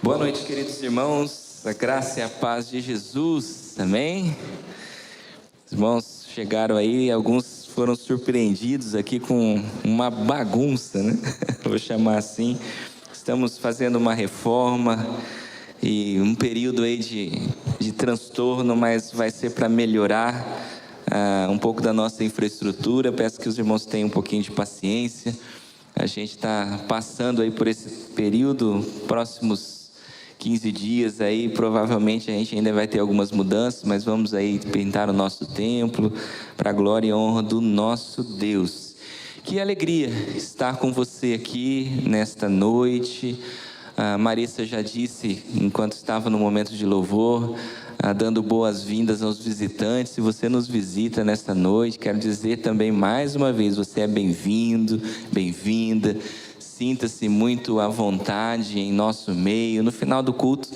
Boa noite, queridos irmãos, a graça e a paz de Jesus, amém? Os irmãos chegaram aí, alguns foram surpreendidos aqui com uma bagunça, né? Vou chamar assim. Estamos fazendo uma reforma e um período aí de transtorno, mas vai ser para melhorar um pouco da nossa infraestrutura. Peço que os irmãos tenham um pouquinho de paciência. A gente está passando aí por esse período, próximos 15 dias aí, provavelmente a gente ainda vai ter algumas mudanças, mas vamos aí pintar o nosso templo para a glória e honra do nosso Deus. Que alegria estar com você aqui nesta noite. A Marissa já disse, enquanto estava no momento de louvor, dando boas-vindas aos visitantes. Se você nos visita nesta noite, quero dizer também mais uma vez, você é bem-vindo, bem-vinda. Sinta-se muito à vontade em nosso meio. No final do culto,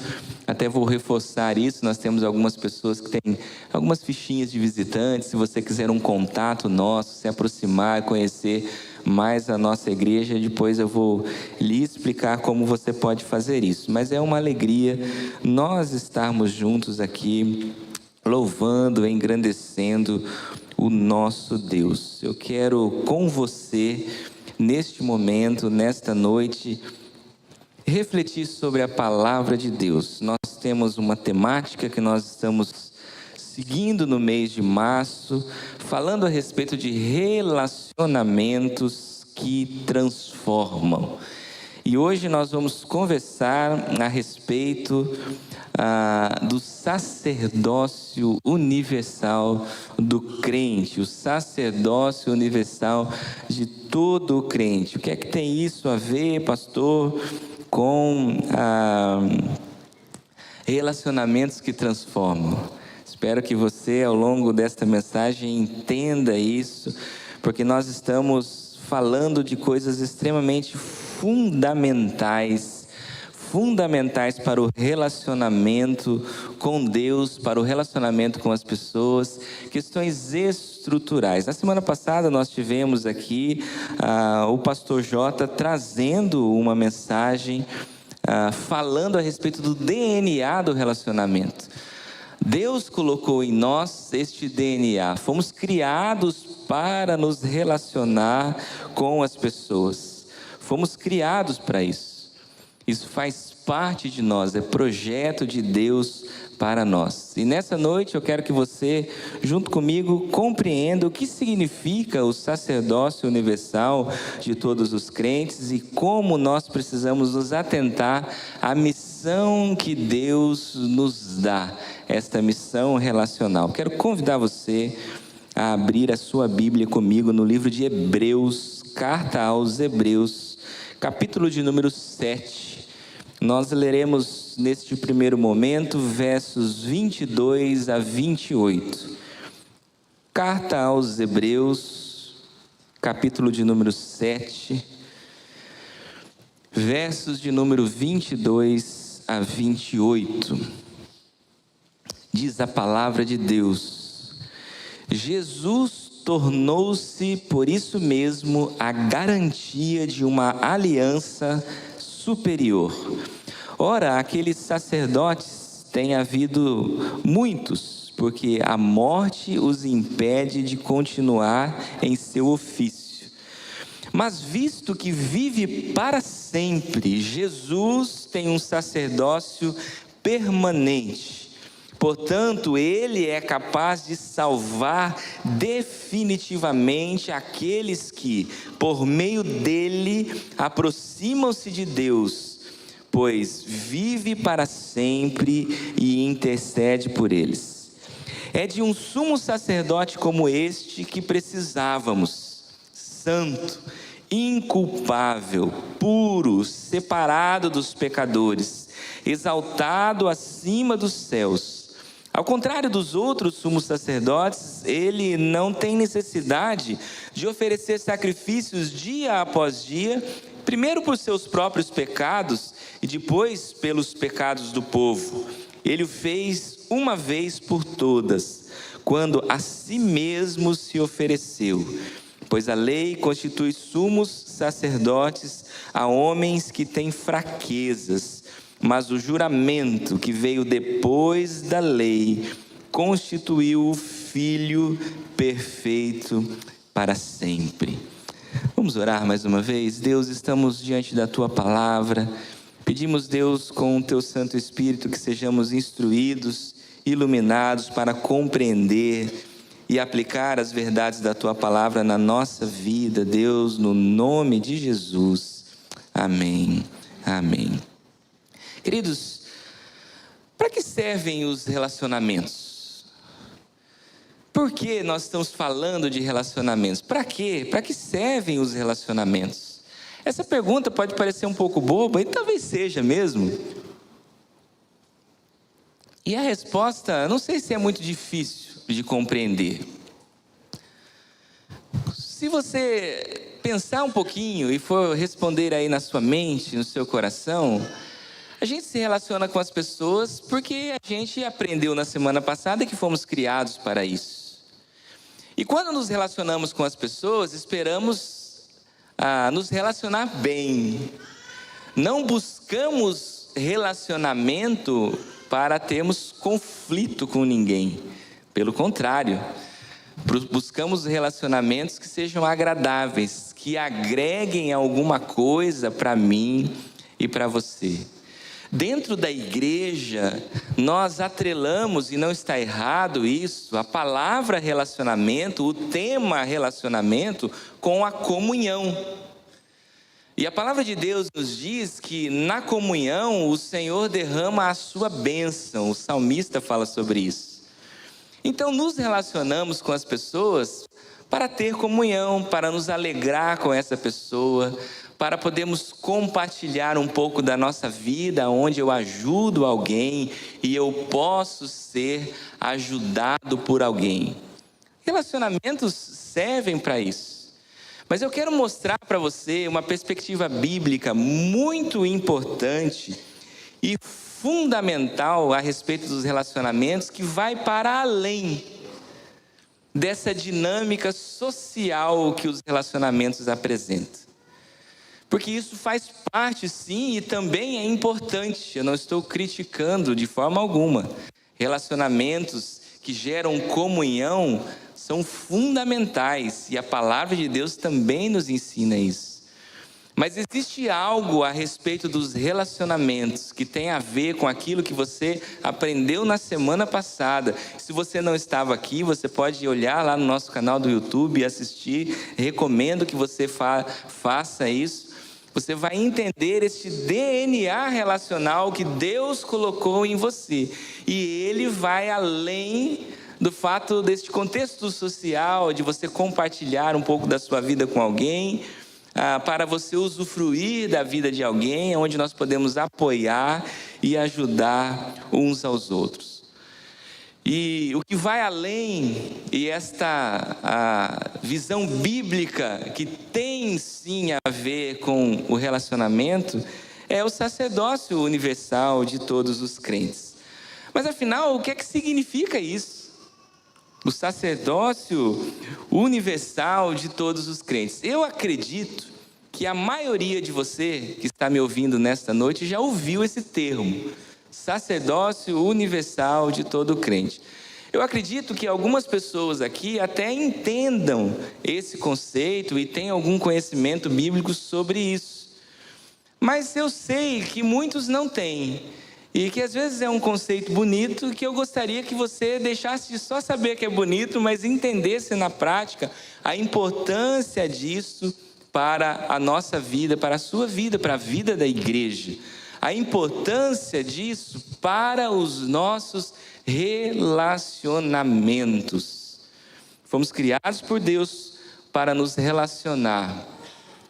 até vou reforçar isso, nós temos algumas pessoas que têm algumas fichinhas de visitantes. Se você quiser um contato nosso, se aproximar, conhecer mais a nossa igreja, depois eu vou lhe explicar como você pode fazer isso. Mas é uma alegria nós estarmos juntos aqui, louvando, engrandecendo o nosso Deus. Eu quero com você, neste momento, nesta noite, refletir sobre a palavra de Deus. Nós temos uma temática que nós estamos seguindo no mês de março, falando a respeito de relacionamentos que transformam. E hoje nós vamos conversar a respeito do sacerdócio universal do crente, o sacerdócio universal de todo o crente. O que é que tem isso a ver, pastor, com relacionamentos que transformam? Espero que você, ao longo desta mensagem, entenda isso, porque nós estamos falando de coisas extremamente fundamentais para o relacionamento com Deus, para o relacionamento com as pessoas, questões estruturais. Na semana passada nós tivemos aqui o pastor Jota trazendo uma mensagem falando a respeito do DNA do relacionamento. Deus colocou em nós este DNA, fomos criados para nos relacionar com as pessoas, fomos criados para isso. Isso faz parte de nós, é projeto de Deus para nós. E nessa noite eu quero que você, junto comigo, compreenda o que significa o sacerdócio universal de todos os crentes e como nós precisamos nos atentar à missão que Deus nos dá, esta missão relacional. Quero convidar você a abrir a sua Bíblia comigo no livro de Hebreus, carta aos Hebreus, capítulo de número 7. Nós leremos neste primeiro momento versos 22 a 28. Carta aos Hebreus, capítulo de número 7, versos de número 22 a 28. Diz a palavra de Deus: Jesus tornou-se, por isso mesmo, a garantia de uma aliança superior. Ora, aqueles sacerdotes têm havido muitos, porque a morte os impede de continuar em seu ofício. Mas visto que vive para sempre, Jesus tem um sacerdócio permanente. Portanto, ele é capaz de salvar definitivamente aqueles que, por meio dele, aproximam-se de Deus, pois vive para sempre e intercede por eles. É de um sumo sacerdote como este que precisávamos, santo, inculpável, puro, separado dos pecadores, exaltado acima dos céus. Ao contrário dos outros sumos sacerdotes, ele não tem necessidade de oferecer sacrifícios dia após dia, primeiro por seus próprios pecados e depois pelos pecados do povo. Ele o fez uma vez por todas, quando a si mesmo se ofereceu. Pois a lei constitui sumos sacerdotes a homens que têm fraquezas, mas o juramento que veio depois da lei constituiu o Filho perfeito para sempre. Vamos orar mais uma vez? Deus, estamos diante da Tua palavra. Pedimos, Deus, com o Teu Santo Espírito, que sejamos instruídos, iluminados para compreender e aplicar as verdades da Tua palavra na nossa vida, Deus, no nome de Jesus. Amém. Amém. Queridos, para que servem os relacionamentos? Por que nós estamos falando de relacionamentos? Para quê? Para que servem os relacionamentos? Essa pergunta pode parecer um pouco boba, e talvez seja mesmo. E a resposta, não sei se é muito difícil de compreender. Se você pensar um pouquinho e for responder aí na sua mente, no seu coração, a gente se relaciona com as pessoas porque a gente aprendeu na semana passada que fomos criados para isso. E quando nos relacionamos com as pessoas, esperamos nos relacionar bem. Não buscamos relacionamento para termos conflito com ninguém. Pelo contrário, buscamos relacionamentos que sejam agradáveis, que agreguem alguma coisa para mim e para você. Dentro da igreja, nós atrelamos, e não está errado isso, a palavra relacionamento, o tema relacionamento, com a comunhão. E a palavra de Deus nos diz que na comunhão o Senhor derrama a sua bênção, o salmista fala sobre isso. Então nos relacionamos com as pessoas para ter comunhão, para nos alegrar com essa pessoa, para podermos compartilhar um pouco da nossa vida, onde eu ajudo alguém e eu posso ser ajudado por alguém. Relacionamentos servem para isso. Mas eu quero mostrar para você uma perspectiva bíblica muito importante e fundamental a respeito dos relacionamentos, que vai para além dessa dinâmica social que os relacionamentos apresentam. Porque isso faz parte, sim, e também é importante. Eu não estou criticando de forma alguma. Relacionamentos que geram comunhão são fundamentais, e a palavra de Deus também nos ensina isso. Mas existe algo a respeito dos relacionamentos que tem a ver com aquilo que você aprendeu na semana passada. Se você não estava aqui, você pode olhar lá no nosso canal do YouTube e assistir. Recomendo que você faça isso. Você vai entender este DNA relacional que Deus colocou em você. E ele vai além do fato deste contexto social, de você compartilhar um pouco da sua vida com alguém, para você usufruir da vida de alguém, onde nós podemos apoiar e ajudar uns aos outros. E o que vai além, e esta visão bíblica que tem sim a ver com o relacionamento, é o sacerdócio universal de todos os crentes. Mas afinal, o que é que significa isso? O sacerdócio universal de todos os crentes. Eu acredito que a maioria de você que está me ouvindo nesta noite já ouviu esse termo. Sacerdócio universal de todo crente. Eu acredito que algumas pessoas aqui até entendam esse conceito e têm algum conhecimento bíblico sobre isso. Mas eu sei que muitos não têm. E que às vezes é um conceito bonito que eu gostaria que você deixasse de só saber que é bonito, mas entendesse na prática a importância disso para a nossa vida, para a sua vida, para a vida da igreja. A importância disso para os nossos relacionamentos. Fomos criados por Deus para nos relacionar.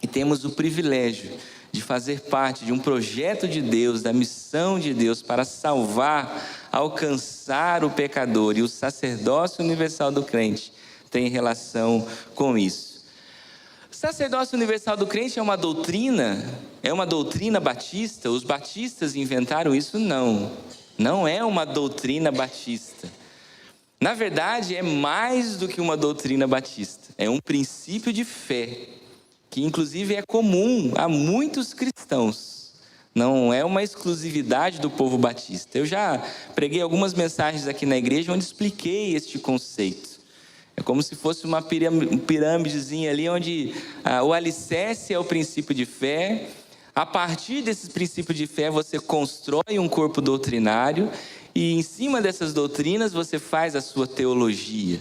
E temos o privilégio de fazer parte de um projeto de Deus, da missão de Deus para salvar, alcançar o pecador. E o sacerdócio universal do crente tem relação com isso. O sacerdócio universal do crente é uma doutrina batista. Os batistas inventaram isso? Não é uma doutrina batista. Na verdade, é mais do que uma doutrina batista. É um princípio de fé, que inclusive é comum a muitos cristãos. Não é uma exclusividade do povo batista. Eu já preguei algumas mensagens aqui na igreja onde expliquei este conceito. É como se fosse uma pirâmidezinha ali, onde o alicerce é o princípio de fé. A partir desses princípios de fé, você constrói um corpo doutrinário e em cima dessas doutrinas você faz a sua teologia.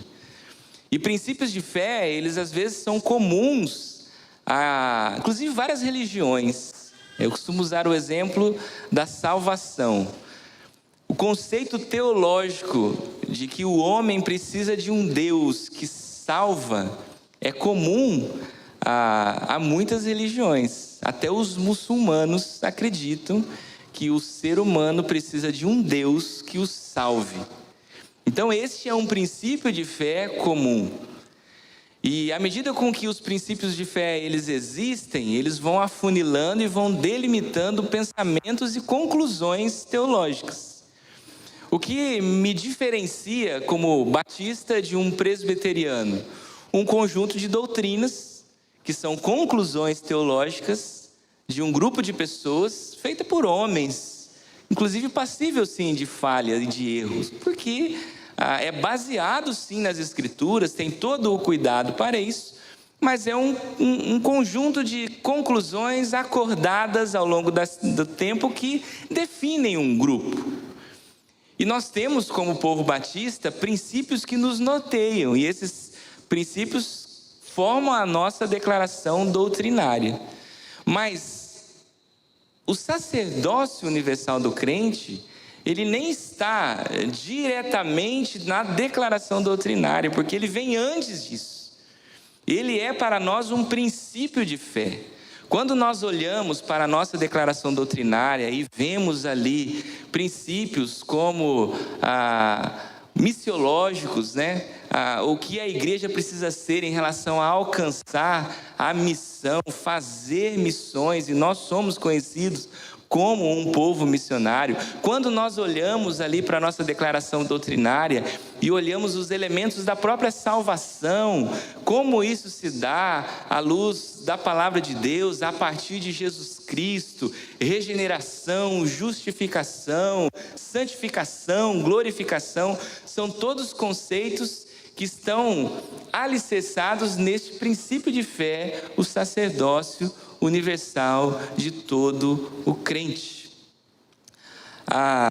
E princípios de fé, eles às vezes são comuns a, inclusive, várias religiões. Eu costumo usar o exemplo da salvação. O conceito teológico de que o homem precisa de um Deus que salva é comum a muitas religiões. Até os muçulmanos acreditam que o ser humano precisa de um Deus que o salve. Então este é um princípio de fé comum. E à medida com que os princípios de fé eles existem, eles vão afunilando e vão delimitando pensamentos e conclusões teológicas. O que me diferencia como batista de um presbiteriano? Um conjunto de doutrinas que são conclusões teológicas de um grupo de pessoas feita por homens, inclusive passível sim de falha e de erros, porque é baseado sim nas escrituras, tem todo o cuidado para isso, mas é um conjunto de conclusões acordadas ao longo do tempo que definem um grupo. E nós temos como povo batista princípios que nos norteiam, e esses princípios formam a nossa declaração doutrinária. Mas o sacerdócio universal do crente, ele nem está diretamente na declaração doutrinária, porque ele vem antes disso. Ele é para nós um princípio de fé. Quando nós olhamos para a nossa declaração doutrinária e vemos ali princípios como missiológicos, né? O que a igreja precisa ser em relação a alcançar a missão, fazer missões, e nós somos conhecidos como um povo missionário. Quando nós olhamos ali para a nossa declaração doutrinária e olhamos os elementos da própria salvação, como isso se dá à luz da palavra de Deus, a partir de Jesus Cristo, regeneração, justificação, santificação, glorificação, são todos conceitos que estão alicerçados neste princípio de fé, o sacerdócio universal de todo o crente. A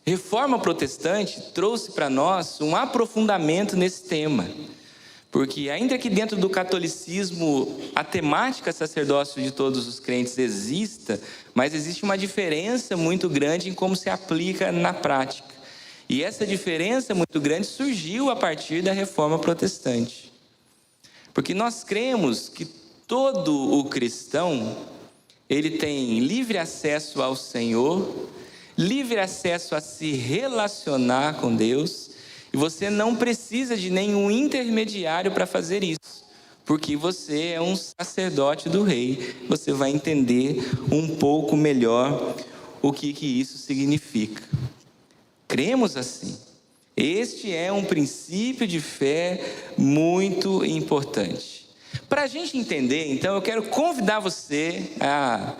reforma protestante trouxe para nós um aprofundamento nesse tema, porque ainda que dentro do catolicismo a temática sacerdócio de todos os crentes exista, mas existe uma diferença muito grande em como se aplica na prática. E essa diferença muito grande surgiu a partir da reforma protestante. Porque nós cremos que todo o cristão, ele tem livre acesso ao Senhor, livre acesso a se relacionar com Deus, e você não precisa de nenhum intermediário para fazer isso, porque você é um sacerdote do rei. Você vai entender um pouco melhor o que isso significa. Cremos assim. Este é um princípio de fé muito importante. Para a gente entender, então, eu quero convidar você a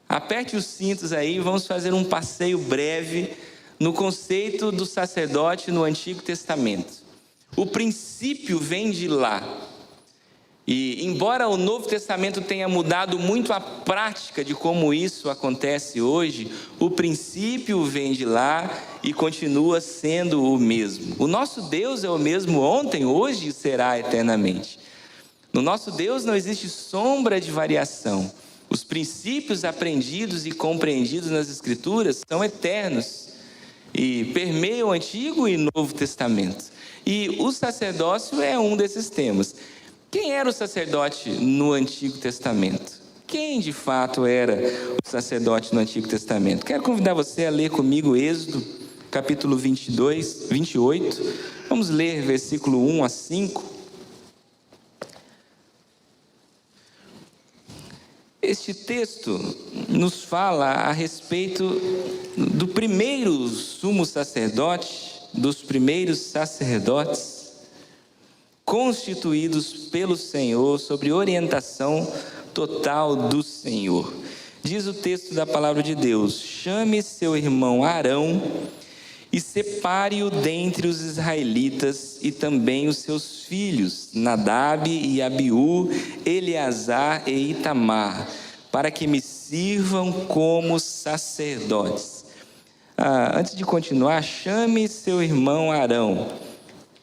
aperte os cintos aí, vamos fazer um passeio breve no conceito do sacerdote no Antigo Testamento. O princípio vem de lá. E embora o Novo Testamento tenha mudado muito a prática de como isso acontece hoje, o princípio vem de lá e continua sendo o mesmo. O nosso Deus é o mesmo ontem, hoje e será eternamente. No nosso Deus não existe sombra de variação. Os princípios aprendidos e compreendidos nas Escrituras são eternos e permeiam o Antigo e Novo Testamento. E o sacerdócio é um desses temas. Quem era o sacerdote no Antigo Testamento? Quem de fato era o sacerdote no Antigo Testamento? Quero convidar você a ler comigo Êxodo, capítulo 28. Vamos ler versículo 1 a 5. Este texto nos fala a respeito do primeiro sumo sacerdote, dos primeiros sacerdotes constituídos pelo Senhor, sob orientação total do Senhor. Diz o texto da palavra de Deus: chame seu irmão Arão e separe-o dentre os israelitas, e também os seus filhos, Nadab e Abiú, Eleazar e Itamar, para que me sirvam como sacerdotes. Antes de continuar, chame seu irmão Arão.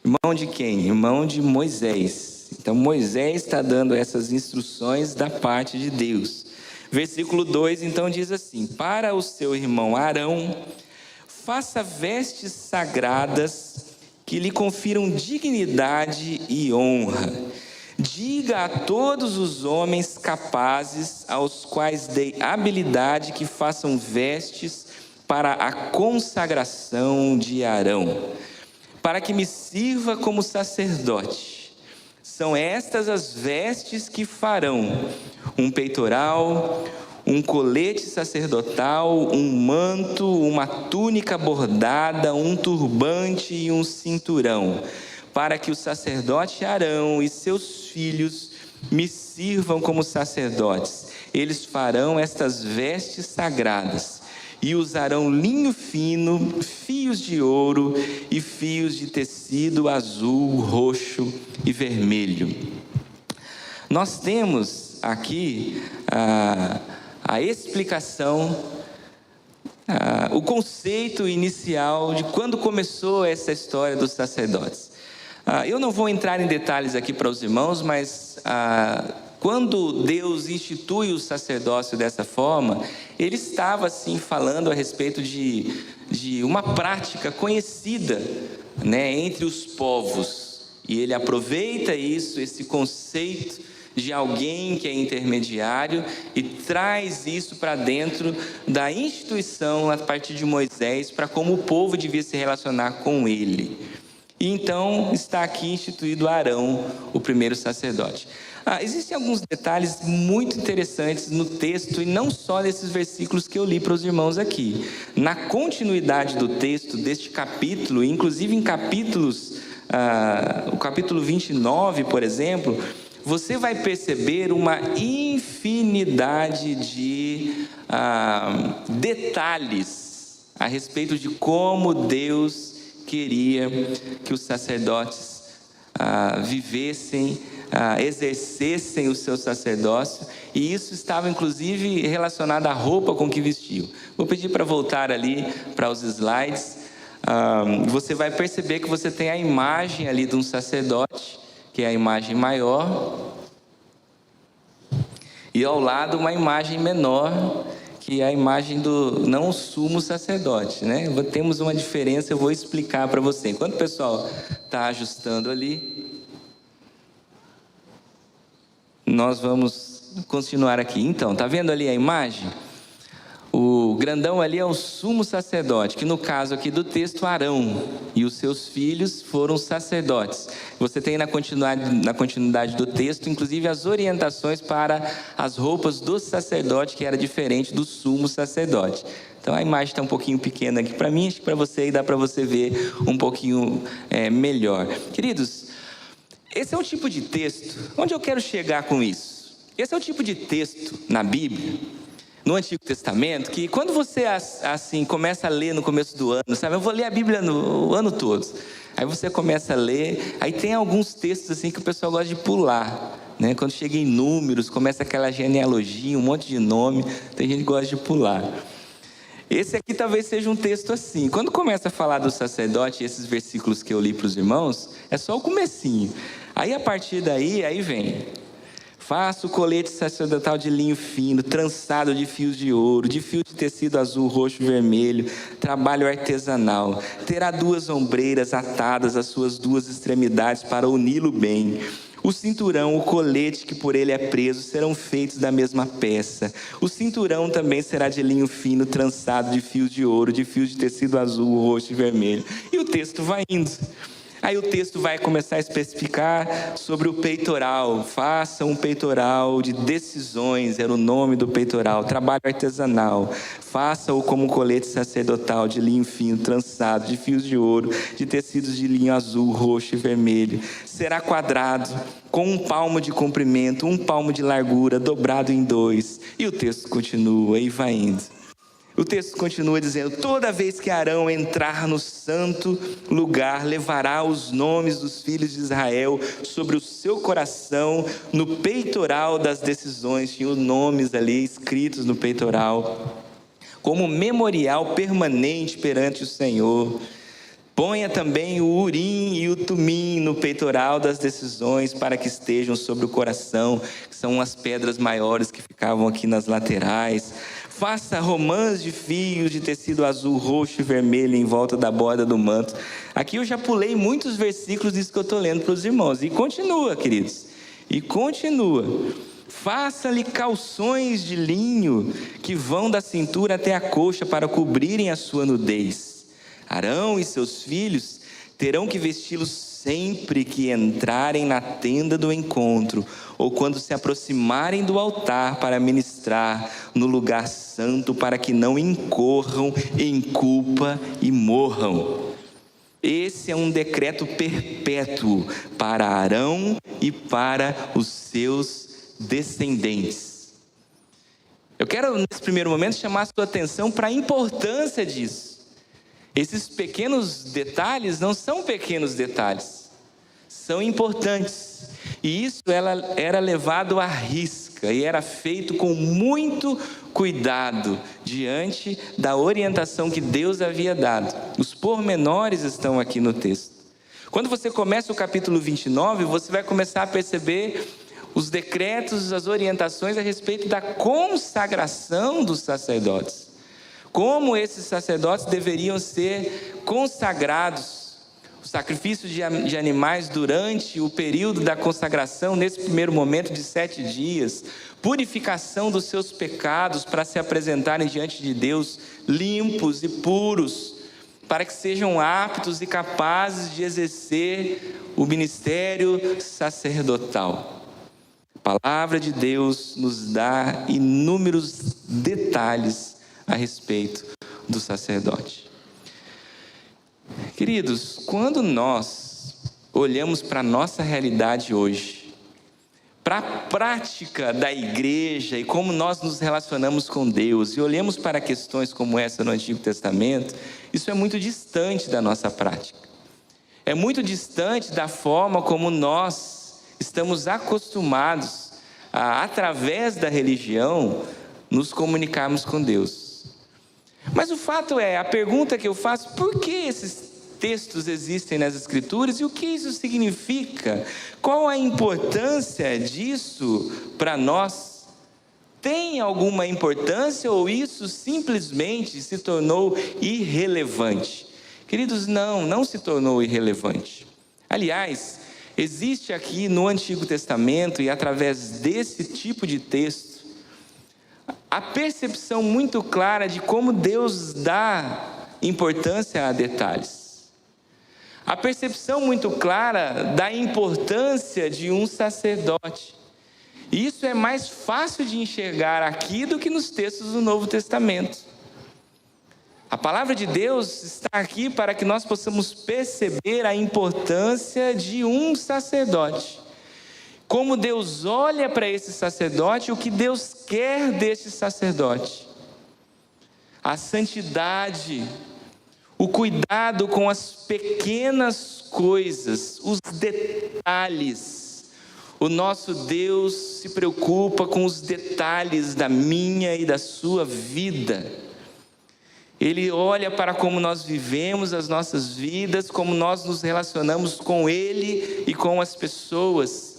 Irmão de quem? Irmão de Moisés. Então Moisés está dando essas instruções da parte de Deus. Versículo 2 então diz assim: para o seu irmão Arão, faça vestes sagradas que lhe confiram dignidade e honra. Diga a todos os homens capazes, aos quais dei habilidade, que façam vestes para a consagração de Arão, para que me sirva como sacerdote. São estas as vestes que farão: um peitoral, um colete sacerdotal, um manto, uma túnica bordada, um turbante e um cinturão, para que o sacerdote Arão e seus filhos me sirvam como sacerdotes. Eles farão estas vestes sagradas e usarão linho fino, fios de ouro e fios de tecido azul, roxo e vermelho. Nós temos aqui a explicação, o conceito inicial de quando começou essa história dos sacerdotes. Eu não vou entrar em detalhes aqui para os irmãos, mas quando Deus institui o sacerdócio dessa forma, Ele estava assim falando a respeito de uma prática conhecida, né, entre os povos. E Ele aproveita isso, esse conceito de alguém que é intermediário, e traz isso para dentro da instituição a partir de Moisés, para como o povo devia se relacionar com ele. E então está aqui instituído Arão, o primeiro sacerdote. Existem alguns detalhes muito interessantes no texto, e não só nesses versículos que eu li para os irmãos aqui. Na continuidade do texto deste capítulo, inclusive em capítulos, o capítulo 29, por exemplo, você vai perceber uma infinidade de detalhes a respeito de como Deus queria que os sacerdotes vivessem, exercessem o seu sacerdócio, e isso estava inclusive relacionado à roupa com que vestiam. Vou pedir para voltar ali para os slides. Você vai perceber que você tem a imagem ali de um sacerdote, que é a imagem maior, e ao lado uma imagem menor, que é a imagem do não sumo sacerdote, né? Temos uma diferença, eu vou explicar para você. Enquanto o pessoal está ajustando ali, nós vamos continuar aqui. Então, está vendo ali a imagem? O grandão ali é o sumo sacerdote, que no caso aqui do texto, Arão e os seus filhos foram sacerdotes. Você tem na continuidade do texto, inclusive as orientações para as roupas do sacerdote, que era diferente do sumo sacerdote. Então a imagem está um pouquinho pequena aqui para mim, acho que para você aí dá para você ver um pouquinho melhor. Queridos, esse é o tipo de texto, onde eu quero chegar com isso? Esse é o tipo de texto na Bíblia, no Antigo Testamento, que quando você assim começa a ler no começo do ano, sabe, eu vou ler a Bíblia o ano todo. Aí você começa a ler, aí tem alguns textos assim que o pessoal gosta de pular, né? Quando chega em Números, começa aquela genealogia, um monte de nome, tem gente que gosta de pular. Esse aqui talvez seja um texto assim. Quando começa a falar do sacerdote, esses versículos que eu li para os irmãos, é só o comecinho. Aí a partir daí, aí vem: faça o colete sacerdotal de linho fino, trançado de fios de ouro, de fio de tecido azul, roxo e vermelho, trabalho artesanal. Terá 2 ombreiras atadas às suas 2 extremidades para uni-lo bem. O cinturão, o colete que por ele é preso, serão feitos da mesma peça. O cinturão também será de linho fino, trançado de fios de ouro, de fios de tecido azul, roxo e vermelho. E o texto vai indo. Aí o texto vai começar a especificar sobre o peitoral. Faça um peitoral de decisões, era o nome do peitoral. Trabalho artesanal. Faça-o como um colete sacerdotal de linho fino, trançado, de fios de ouro, de tecidos de linho azul, roxo e vermelho. Será quadrado, com 1 palmo de comprimento, 1 palmo de largura, dobrado em 2. E o texto continua e vai indo. O texto continua dizendo: toda vez que Arão entrar no santo lugar, levará os nomes dos filhos de Israel sobre o seu coração, no peitoral das decisões. Tinha os nomes ali escritos no peitoral, como memorial permanente perante o Senhor. Ponha também o Urim e o Tumim no peitoral das decisões, para que estejam sobre o coração, que são as pedras maiores que ficavam aqui nas laterais. Faça romãs de fios de tecido azul, roxo e vermelho em volta da borda do manto. Aqui eu já pulei muitos versículos disso que eu estou lendo para os irmãos. E continua, queridos. E continua. Faça-lhe calções de linho que vão da cintura até a coxa para cobrirem a sua nudez. Arão e seus filhos terão que vesti-los sempre que entrarem na tenda do encontro, ou quando se aproximarem do altar para ministrar no lugar santo, para que não incorram em culpa e morram. Esse é um decreto perpétuo para Arão e para os seus descendentes. Eu quero, nesse primeiro momento, chamar a sua atenção para a importância disso. Esses pequenos detalhes não são pequenos detalhes, são importantes. E isso era levado à risca e era feito com muito cuidado diante da orientação que Deus havia dado. Os pormenores estão aqui no texto. Quando você começa o capítulo 29, você vai começar a perceber os decretos, as orientações a respeito da consagração dos sacerdotes. Como esses sacerdotes deveriam ser consagrados. O sacrifício de animais durante o período da consagração, nesse primeiro momento de 7 dias. Purificação dos seus pecados para se apresentarem diante de Deus limpos e puros, para que sejam aptos e capazes de exercer o ministério sacerdotal. A palavra de Deus nos dá inúmeros detalhes a respeito do sacerdote. Queridos, quando nós olhamos para a nossa realidade hoje, para a prática da igreja e como nós nos relacionamos com Deus, e olhamos para questões como essa no Antigo Testamento, isso é muito distante da nossa prática. É muito distante da forma como nós estamos acostumados a, através da religião, nos comunicarmos com Deus. Mas o fato é, a pergunta que eu faço: por que esses textos existem nas Escrituras e o que isso significa? Qual a importância disso para nós? Tem alguma importância ou isso simplesmente se tornou irrelevante? Queridos, não se tornou irrelevante. Aliás, existe aqui no Antigo Testamento e através desse tipo de texto, a percepção muito clara de como Deus dá importância a detalhes. A percepção muito clara da importância de um sacerdote. E isso é mais fácil de enxergar aqui do que nos textos do Novo Testamento. A palavra de Deus está aqui para que nós possamos perceber a importância de um sacerdote. Como Deus olha para esse sacerdote, o que Deus quer desse sacerdote. A santidade, o cuidado com as pequenas coisas, os detalhes. O nosso Deus se preocupa com os detalhes da minha e da sua vida. Ele olha para como nós vivemos as nossas vidas, como nós nos relacionamos com Ele e com as pessoas.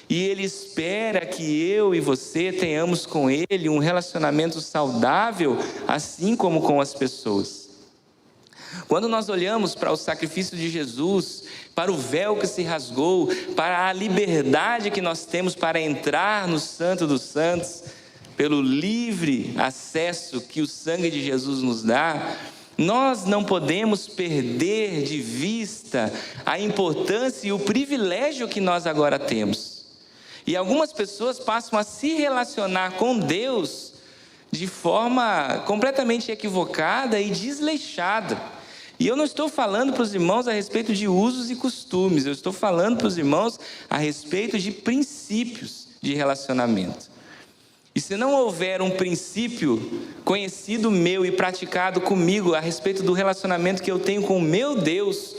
E Ele espera que eu e você tenhamos com Ele um relacionamento saudável, assim como com as pessoas. Quando nós olhamos para o sacrifício de Jesus, para o véu que se rasgou, para a liberdade que nós temos para entrar no Santo dos Santos, pelo livre acesso que o sangue de Jesus nos dá, Nós não podemos perder de vista a importância e o privilégio que nós agora temos. E algumas pessoas passam a se relacionar com Deus de forma completamente equivocada e desleixada. E eu não estou falando para os irmãos a respeito de usos e costumes, eu estou falando para os irmãos a respeito de princípios de relacionamento. E se não houver um princípio conhecido meu e praticado comigo a respeito do relacionamento que eu tenho com o meu Deus,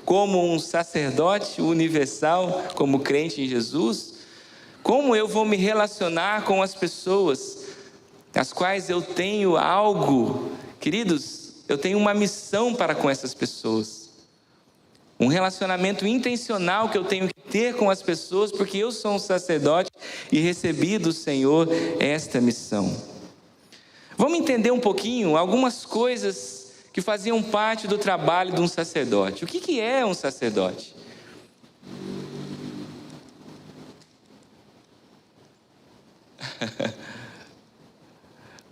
como um sacerdote universal, como crente em Jesus, como eu vou me relacionar com as pessoas as quais eu tenho algo, queridos, eu tenho uma missão para com essas pessoas. Um relacionamento intencional que eu tenho que ter com as pessoas, porque eu sou um sacerdote e recebi do Senhor esta missão. Vamos entender um pouquinho algumas coisas que faziam parte do trabalho de um sacerdote. O que é um sacerdote?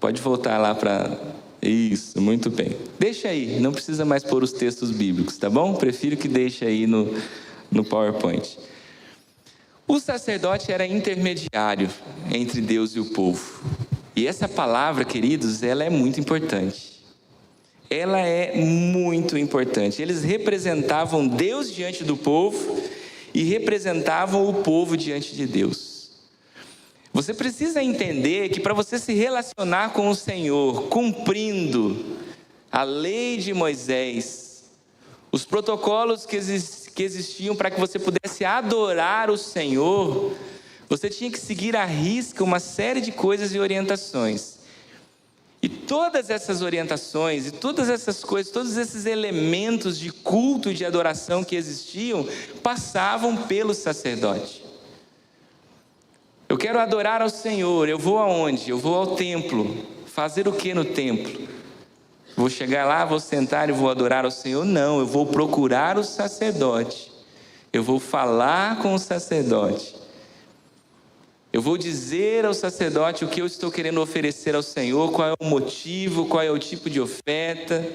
Pode voltar lá para... Isso, muito bem. Deixa aí, não precisa mais pôr os textos bíblicos, tá bom? Prefiro que deixe aí no PowerPoint. O sacerdote era intermediário entre Deus e o povo. E essa palavra, queridos, ela é muito importante. Ela é muito importante. Eles representavam Deus diante do povo e representavam o povo diante de Deus. Você precisa entender que para você se relacionar com o Senhor, cumprindo a lei de Moisés, os protocolos que existiam para que você pudesse adorar o Senhor, você tinha que seguir à risca uma série de coisas e orientações. E todas essas orientações, e todas essas coisas, todos esses elementos de culto e de adoração que existiam, passavam pelo sacerdote. Eu quero adorar ao Senhor, eu vou aonde? Eu vou ao templo. Fazer o que no templo? Vou chegar lá, vou sentar e vou adorar ao Senhor? Não, eu vou procurar o sacerdote. Eu vou falar com o sacerdote. Eu vou dizer ao sacerdote o que eu estou querendo oferecer ao Senhor, qual é o motivo, qual é o tipo de oferta.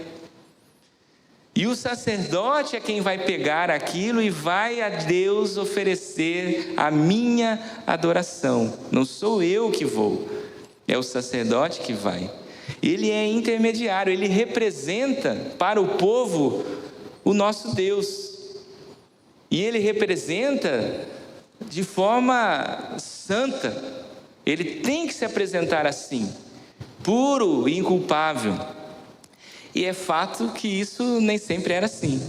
E o sacerdote é quem vai pegar aquilo e vai a Deus oferecer a minha adoração. Não sou eu que vou, é o sacerdote que vai. Ele é intermediário, ele representa para o povo o nosso Deus. E ele representa de forma santa. Ele tem que se apresentar assim, puro e inculpável. E é fato que isso nem sempre era assim.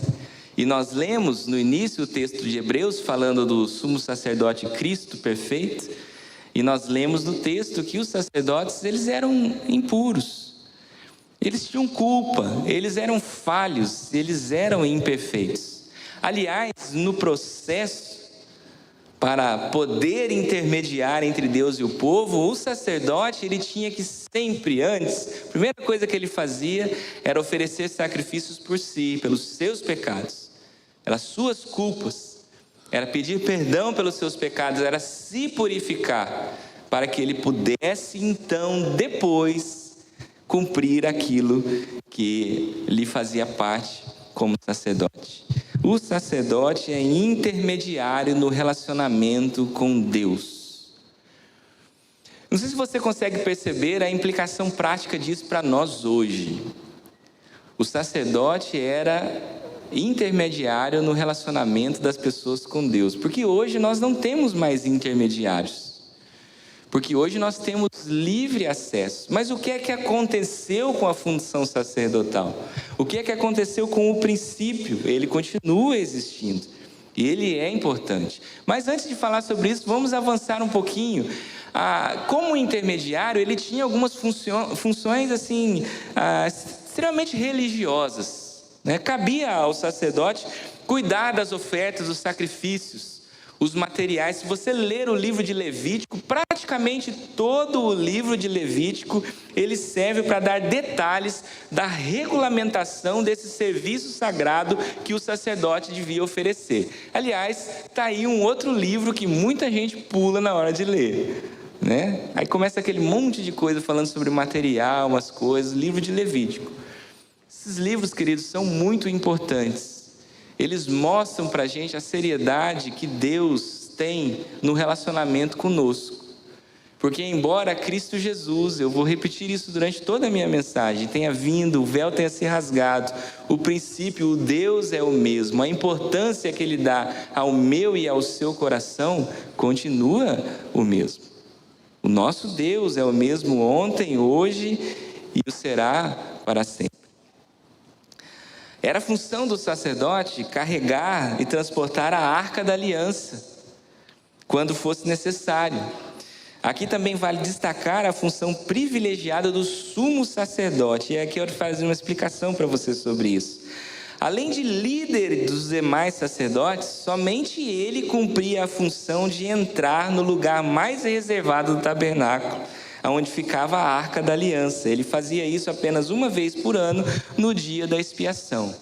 E nós lemos no início o texto de Hebreus falando do sumo sacerdote Cristo perfeito. E nós lemos no texto que os sacerdotes, eles eram impuros. Eles tinham culpa, eles eram falhos, eles eram imperfeitos. Aliás, no processo para poder intermediar entre Deus e o povo, o sacerdote, ele tinha que sempre antes, a primeira coisa que ele fazia era oferecer sacrifícios por si, pelos seus pecados, pelas suas culpas, era pedir perdão pelos seus pecados, era se purificar, para que ele pudesse então, depois, cumprir aquilo que lhe fazia parte como sacerdote. O sacerdote é intermediário no relacionamento com Deus. Não sei se você consegue perceber a implicação prática disso para nós hoje. O sacerdote era intermediário no relacionamento das pessoas com Deus, porque hoje nós não temos mais intermediários. Porque hoje nós temos livre acesso. Mas o que é que aconteceu com a função sacerdotal? O que é que aconteceu com o princípio? Ele continua existindo. E ele é importante. Mas antes de falar sobre isso, vamos avançar um pouquinho. Como intermediário, ele tinha algumas funções assim, extremamente religiosas, né? Cabia ao sacerdote cuidar das ofertas, dos sacrifícios, os materiais. Se você ler o livro de Levítico, praticamente todo o livro de Levítico, ele serve para dar detalhes da regulamentação desse serviço sagrado que o sacerdote devia oferecer. Aliás, está aí um outro livro que muita gente pula na hora de ler, né? Aí começa aquele monte de coisa falando sobre material, umas coisas, livro de Levítico. Esses livros, queridos, são muito importantes. Eles mostram para a gente a seriedade que Deus tem no relacionamento conosco. Porque embora Cristo Jesus, eu vou repetir isso durante toda a minha mensagem, tenha vindo, o véu tenha se rasgado, o princípio, o Deus é o mesmo, a importância que Ele dá ao meu e ao seu coração continua o mesmo. O nosso Deus é o mesmo ontem, hoje e o será para sempre. Era a função do sacerdote carregar e transportar a arca da aliança, quando fosse necessário. Aqui também vale destacar a função privilegiada do sumo sacerdote. E aqui eu quero fazer uma explicação para você sobre isso. Além de líder dos demais sacerdotes, somente ele cumpria a função de entrar no lugar mais reservado do tabernáculo, onde ficava a arca da aliança. Ele fazia isso apenas uma vez por ano, no dia da expiação.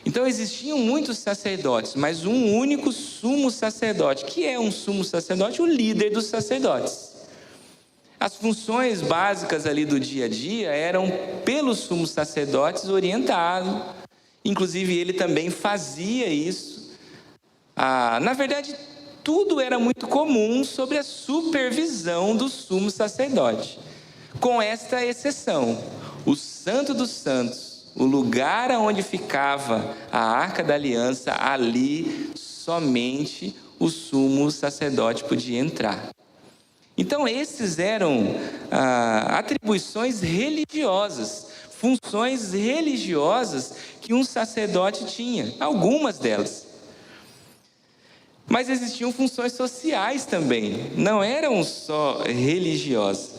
Então existiam muitos sacerdotes, mas um único sumo sacerdote. Que é um sumo sacerdote? O líder dos sacerdotes. As funções básicas ali do dia a dia eram pelos sumos sacerdotes orientados. Inclusive ele também fazia isso. Na verdade, tudo era muito comum sob a supervisão do sumo sacerdote. Com esta exceção, o Santo dos Santos, o lugar onde ficava a Arca da Aliança, ali somente o sumo sacerdote podia entrar. Então esses eram atribuições religiosas, funções religiosas que um sacerdote tinha, algumas delas. Mas existiam funções sociais também, não eram só religiosas.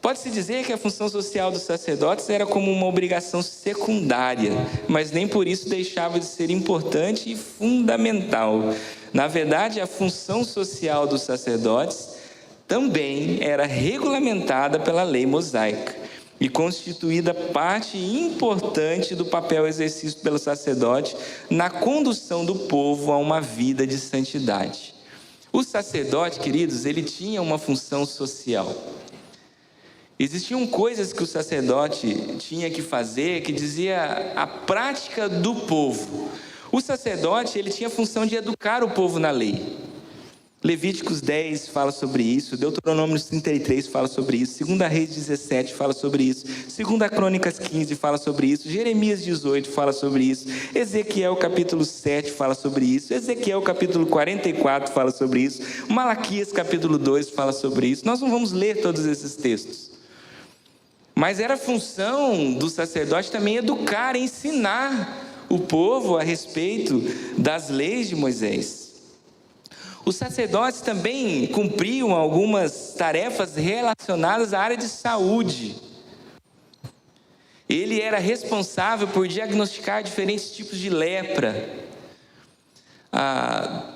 Pode-se dizer que a função social dos sacerdotes era como uma obrigação secundária, mas nem por isso deixava de ser importante e fundamental. Na verdade, a função social dos sacerdotes também era regulamentada pela lei mosaica e constituída parte importante do papel exercido pelo sacerdote na condução do povo a uma vida de santidade. O sacerdote, queridos, ele tinha uma função social. Existiam coisas que o sacerdote tinha que fazer, que dizia a prática do povo. O sacerdote, ele tinha a função de educar o povo na lei. Levíticos 10 fala sobre isso, Deuteronômio 33 fala sobre isso, 2 Reis 17 fala sobre isso, 2 Crônicas 15 fala sobre isso, Jeremias 18 fala sobre isso, Ezequiel capítulo 7 fala sobre isso, Ezequiel capítulo 44 fala sobre isso, Malaquias capítulo 2 fala sobre isso. Nós não vamos ler todos esses textos. Mas era função do sacerdote também educar, ensinar o povo a respeito das leis de Moisés. Os sacerdotes também cumpriam algumas tarefas relacionadas à área de saúde. Ele era responsável por diagnosticar diferentes tipos de lepra,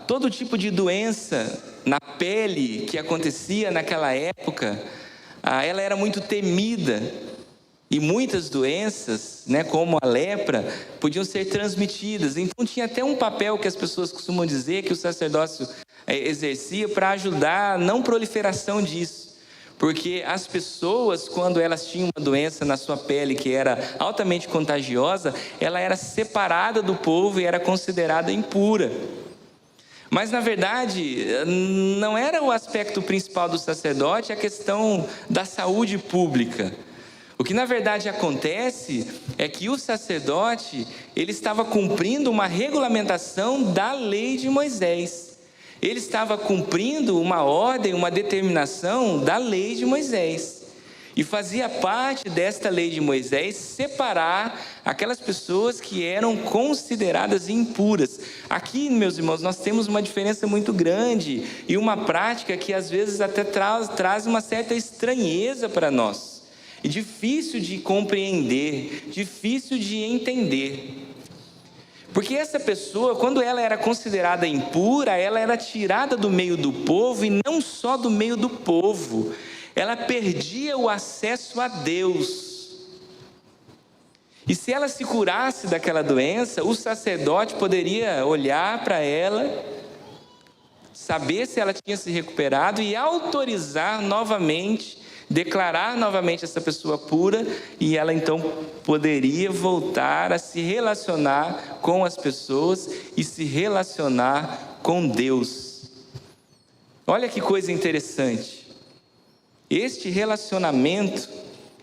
todo tipo de doença na pele que acontecia naquela época. Ela era muito temida e muitas doenças, como a lepra, podiam ser transmitidas. Então tinha até um papel que as pessoas costumam dizer que o sacerdócio exercia para ajudar a não proliferação disso. Porque as pessoas, quando elas tinham uma doença na sua pele que era altamente contagiosa, ela era separada do povo e era considerada impura. Mas, na verdade, não era o aspecto principal do sacerdote a questão da saúde pública. O que, na verdade, acontece é que o sacerdote, ele estava cumprindo uma regulamentação da lei de Moisés. Ele estava cumprindo uma ordem, uma determinação da lei de Moisés. E fazia parte desta lei de Moisés separar aquelas pessoas que eram consideradas impuras. Aqui, meus irmãos, nós temos uma diferença muito grande e uma prática que às vezes até traz uma certa estranheza para nós. E difícil de compreender, difícil de entender. Porque essa pessoa, quando ela era considerada impura, ela era tirada do meio do povo, e não só do meio do povo, ela perdia o acesso a Deus. E se ela se curasse daquela doença, o sacerdote poderia olhar para ela, saber se ela tinha se recuperado e autorizar novamente declarar novamente essa pessoa pura, e ela então poderia voltar a se relacionar com as pessoas e se relacionar com Deus. Olha que coisa interessante. Este relacionamento,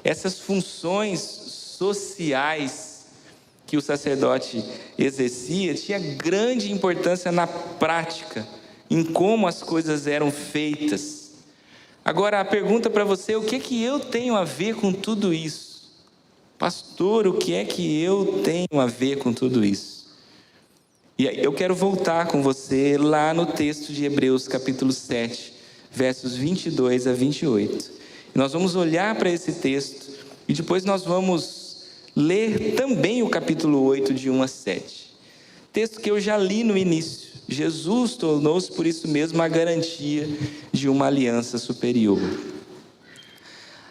essas funções sociais que o sacerdote exercia, tinha grande importância na prática, em como as coisas eram feitas. Agora, a pergunta para você: o que é que eu tenho a ver com tudo isso? Pastor, o que é que eu tenho a ver com tudo isso? E aí eu quero voltar com você lá no texto de Hebreus capítulo 7, versos 22 a 28. E nós vamos olhar para esse texto e depois nós vamos ler também o capítulo 8, de 1 a 7. Texto que eu já li no início. Jesus tornou-se por isso mesmo a garantia de uma aliança superior.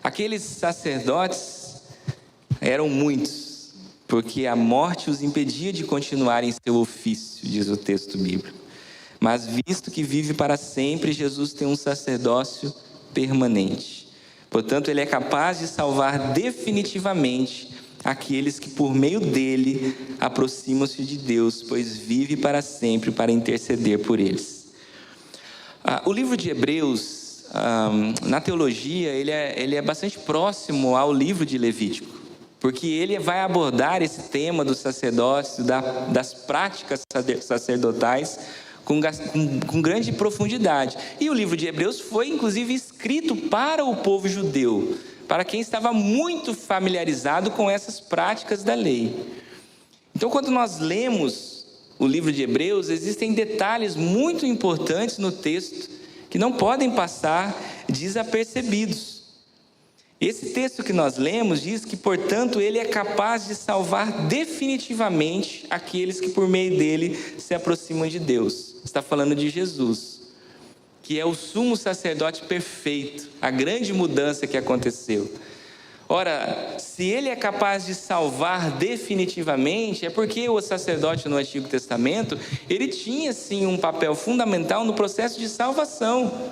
Aqueles sacerdotes eram muitos, porque a morte os impedia de continuar em seu ofício, diz o texto bíblico. Mas visto que vive para sempre, Jesus tem um sacerdócio permanente. Portanto, ele é capaz de salvar definitivamente aqueles que por meio dele aproximam-se de Deus, pois vive para sempre para interceder por eles. O livro de Hebreus, na teologia, ele é bastante próximo ao livro de Levítico, porque ele vai abordar esse tema do sacerdócio, das práticas sacerdotais, com grande profundidade. E o livro de Hebreus foi inclusive escrito para o povo judeu, para quem estava muito familiarizado com essas práticas da lei. Então, quando nós lemos o livro de Hebreus, existem detalhes muito importantes no texto que não podem passar desapercebidos. Esse texto que nós lemos diz que, portanto, ele é capaz de salvar definitivamente aqueles que por meio dele se aproximam de Deus. Está falando de Jesus, que é o sumo sacerdote perfeito, a grande mudança que aconteceu. Ora, se ele é capaz de salvar definitivamente, é porque o sacerdote no Antigo Testamento, ele tinha sim um papel fundamental no processo de salvação.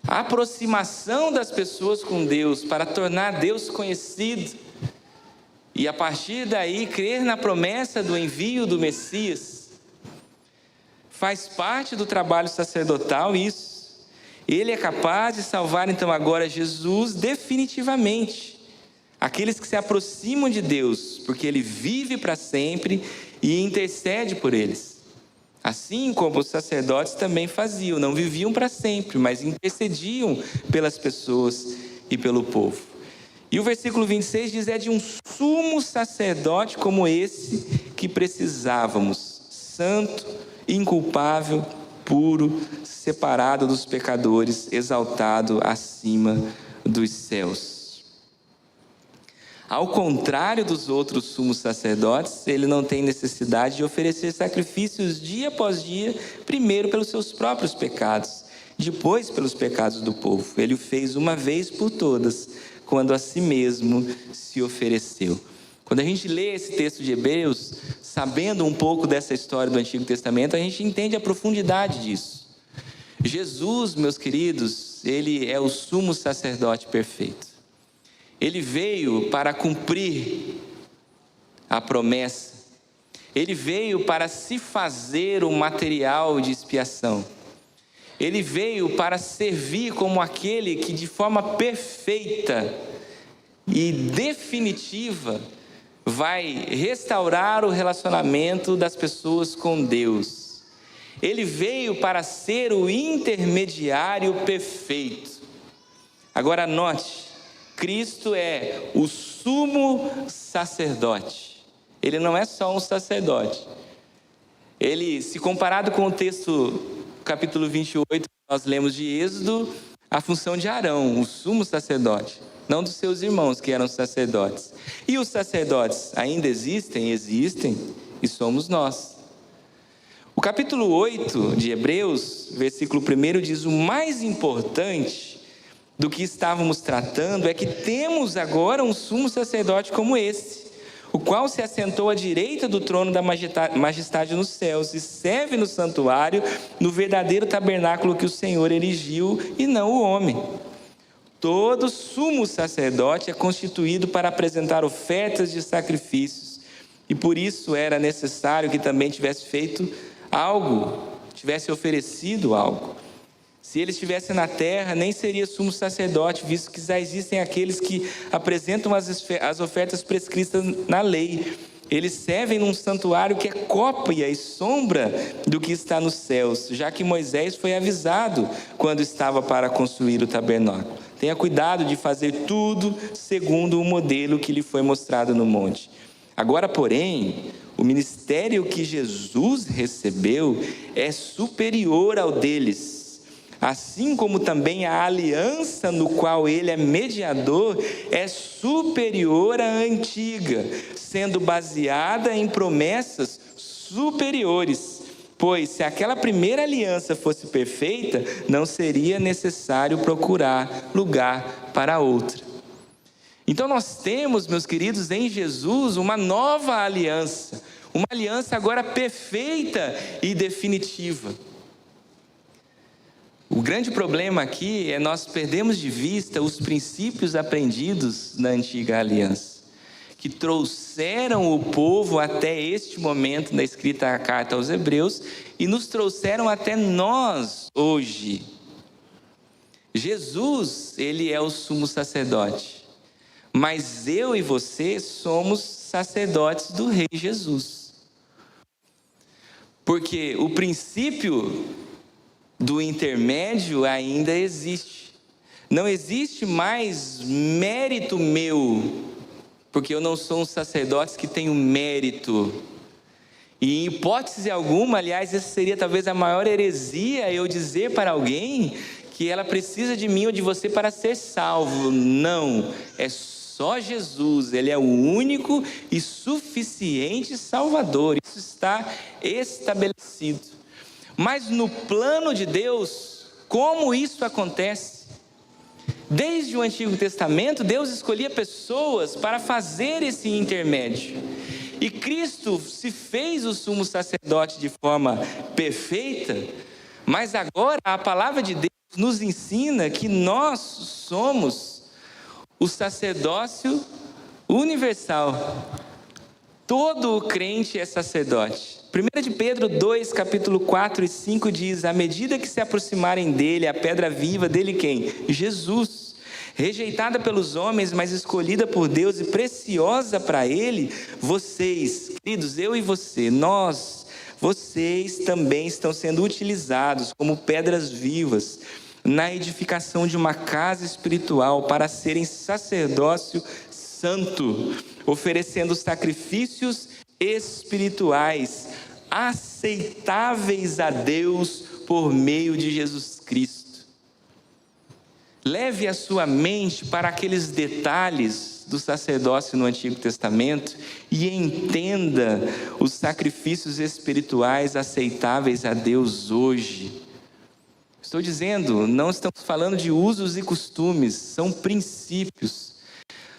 A aproximação das pessoas com Deus, para tornar Deus conhecido, e a partir daí crer na promessa do envio do Messias. Faz parte do trabalho sacerdotal isso. Ele é capaz de salvar então agora Jesus definitivamente. Aqueles que se aproximam de Deus, porque Ele vive para sempre e intercede por eles. Assim como os sacerdotes também faziam, não viviam para sempre, mas intercediam pelas pessoas e pelo povo. E o versículo 26 diz: é de um sumo sacerdote como esse que precisávamos, santo, inculpável, puro, separado dos pecadores, exaltado acima dos céus. Ao contrário dos outros sumos sacerdotes, ele não tem necessidade de oferecer sacrifícios dia após dia, primeiro pelos seus próprios pecados, depois pelos pecados do povo. Ele o fez uma vez por todas, quando a si mesmo se ofereceu. Quando a gente lê esse texto de Hebreus, sabendo um pouco dessa história do Antigo Testamento, a gente entende a profundidade disso. Jesus, meus queridos, ele é o sumo sacerdote perfeito. Ele veio para cumprir a promessa. Ele veio para se fazer o material de expiação. Ele veio para servir como aquele que de forma perfeita e definitiva vai restaurar o relacionamento das pessoas com Deus. Ele veio para ser o intermediário perfeito. Agora note, Cristo é o sumo sacerdote. Ele não é só um sacerdote. Ele, se comparado com o texto, capítulo 28, que nós lemos de Êxodo, a função de Arão, o sumo sacerdote, não dos seus irmãos que eram sacerdotes. E os sacerdotes ainda existem? Existem, e somos nós. O capítulo 8 de Hebreus, versículo 1 diz: o mais importante do que estávamos tratando é que temos agora um sumo sacerdote como esse, o qual se assentou à direita do trono da majestade nos céus e serve no santuário, no verdadeiro tabernáculo que o Senhor erigiu e não o homem. todo sumo sacerdote é constituído para apresentar ofertas de sacrifícios, e por isso era necessário que também tivesse feito algo, tivesse oferecido algo. Se ele estivesse na terra, nem seria sumo sacerdote, visto que já existem aqueles que apresentam as ofertas prescritas na lei. Eles servem num santuário que é cópia e sombra do que está nos céus, já que Moisés foi avisado quando estava para construir o tabernáculo. Tenha cuidado de fazer tudo segundo o modelo que lhe foi mostrado no monte. Agora, porém, o ministério que Jesus recebeu é superior ao deles, assim como também a aliança no qual ele é mediador é superior à antiga, sendo baseada em promessas superiores. Pois se aquela primeira aliança fosse perfeita, não seria necessário procurar lugar para outra. Então nós temos, meus queridos, em Jesus uma nova aliança, uma aliança agora perfeita e definitiva. O grande problema aqui é nós perdemos de vista os princípios aprendidos na antiga aliança, que trouxeram o povo até este momento da escrita da carta aos Hebreus e nos trouxeram até nós hoje. Jesus, ele é o sumo sacerdote, mas eu e você somos sacerdotes do Rei Jesus. Porque o princípio do intermédio ainda existe. Não existe mais mérito meu, porque eu não sou um sacerdote que tenho mérito. E em hipótese alguma, aliás, essa seria talvez a maior heresia, eu dizer para alguém que ela precisa de mim ou de você para ser salvo. Não, é só Jesus, ele é o único e suficiente Salvador. Isso está estabelecido. Mas no plano de Deus, como isso acontece? Desde o Antigo Testamento, Deus escolhia pessoas para fazer esse intermédio. E Cristo se fez o sumo sacerdote de forma perfeita, mas agora a palavra de Deus nos ensina que nós somos o sacerdócio universal. Todo crente é sacerdote. 1 de Pedro 2, capítulo 4 e 5 diz: à medida que se aproximarem dele, a pedra viva dele quem? Jesus, rejeitada pelos homens, mas escolhida por Deus e preciosa para ele, vocês, queridos, eu e você, vocês também estão sendo utilizados como pedras vivas na edificação de uma casa espiritual para serem sacerdócio santo, oferecendo sacrifícios espirituais aceitáveis a Deus por meio de Jesus Cristo. Leve a sua mente para aqueles detalhes do sacerdócio no Antigo Testamento e entenda os sacrifícios espirituais aceitáveis a Deus hoje. Estou dizendo, não estamos falando de usos e costumes, são princípios.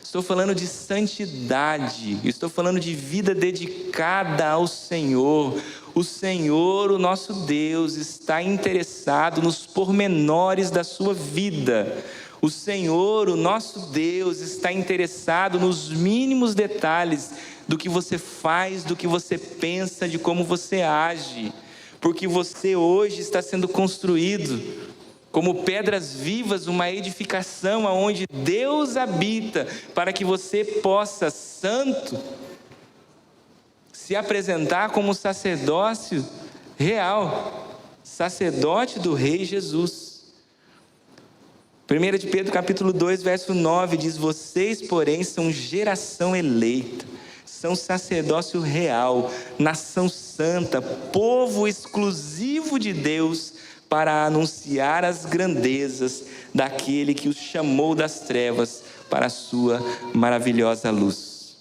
Estou falando de santidade, estou falando de vida dedicada ao Senhor. O Senhor, o nosso Deus, está interessado nos pormenores da sua vida. O Senhor, o nosso Deus, está interessado nos mínimos detalhes do que você faz, do que você pensa, de como você age. Porque você hoje está sendo construído como pedras vivas, uma edificação aonde Deus habita, para que você possa, santo, se apresentar como sacerdócio real, sacerdote do Rei Jesus. 1 de Pedro capítulo 2, verso 9 diz: vocês, porém, são geração eleita, são sacerdócio real, nação santa, povo exclusivo de Deus, para anunciar as grandezas daquele que os chamou das trevas para a sua maravilhosa luz.